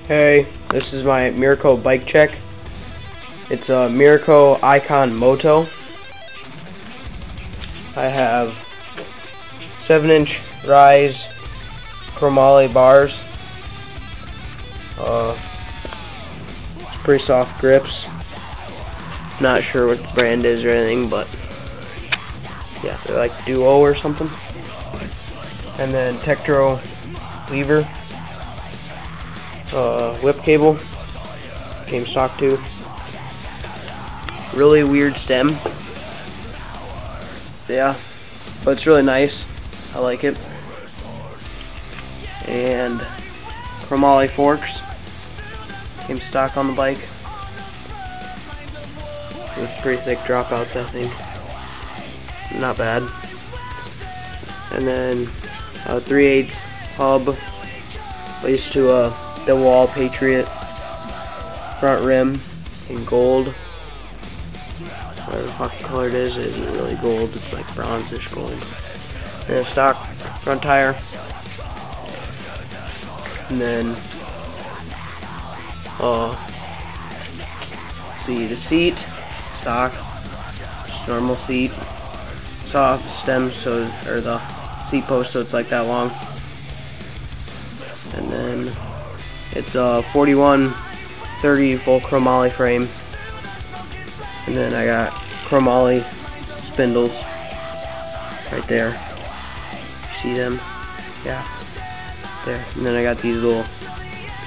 Hey, this is my Mirraco bike check. It's a Mirraco ICON Moto. I have 7-inch rise chromoly bars. Pretty soft grips. Not sure what the brand is or anything, but yeah, they're like Duo or something. And then Tektro lever. Whip cable came stock too. Really weird stem. Yeah, but it's really nice. I like it. And chromoly forks came stock on the bike. With pretty thick dropouts, I think. Not bad. And then a 3/8 hub laced to a the wall Patriot front rim in gold. Whatever the fuck color it isn't really gold, it's like bronzish gold. And a stock front tire. And then see the seat, stock, just normal seat, soft stem, so or the seat post, so it's like that long. And then it's a 41/30 full chromoly frame. And then I got chromoly spindles right there. See them? Yeah. There. And then I got these little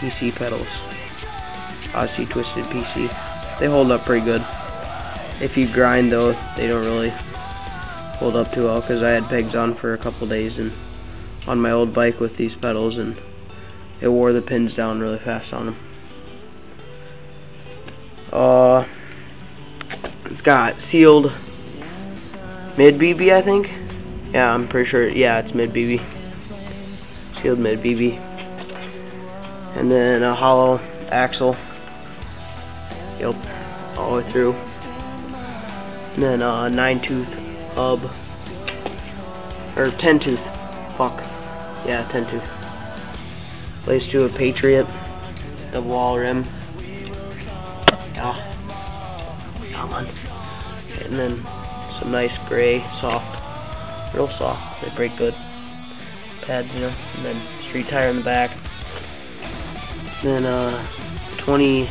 PC pedals. Odyssey twisted PC. They hold up pretty good. If you grind though, they don't really hold up too well, because I had pegs on for a couple days and on my old bike with these pedals, and it wore the pins down really fast on them. It's got sealed mid BB, I think. Yeah, I'm pretty sure. Yeah, it's mid BB. Sealed mid BB. And then a hollow axle. Yep, all the way through. And then a 9-tooth hub. Or 10-tooth. Fuck. Yeah, 10-tooth. Laced to a Patriot, the wall rim. Yeah. Come on. And then some nice gray, soft, real soft. They break good. Pads, you know. And then street tire in the back. Then 28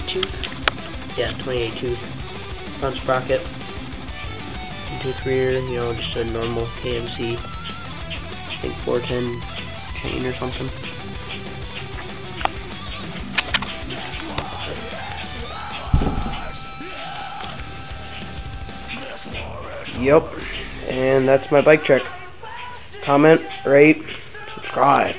tooth. Yeah, 28 tooth. Front sprocket. Tooth rear. You know, just a normal KMC. I think 410. Chain or something. Yep, and that's my bike check. Comment, rate, subscribe.